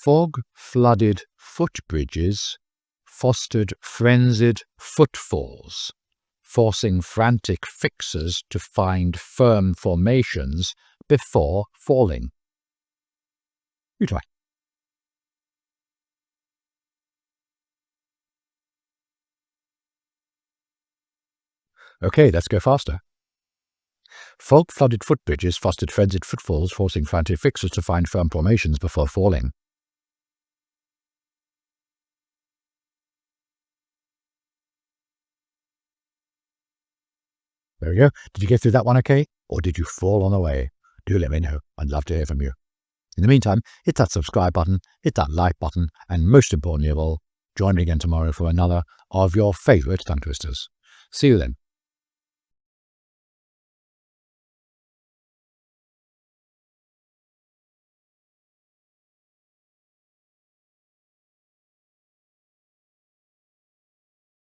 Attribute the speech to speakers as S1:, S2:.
S1: Fog-flooded footbridges fostered frenzied footfalls, forcing frantic fixers to find firm formations before falling. You try. Okay, let's go faster. Fog-flooded footbridges fostered frenzied footfalls, forcing frantic fixers to find firm formations before falling. There we go. Did you get through that one okay? Or did you fall on the way? Do let me know. I'd love to hear from you. In the meantime, hit that subscribe button, hit that like button, and most importantly of all, join me again tomorrow for another of your favourite tongue twisters. See you then.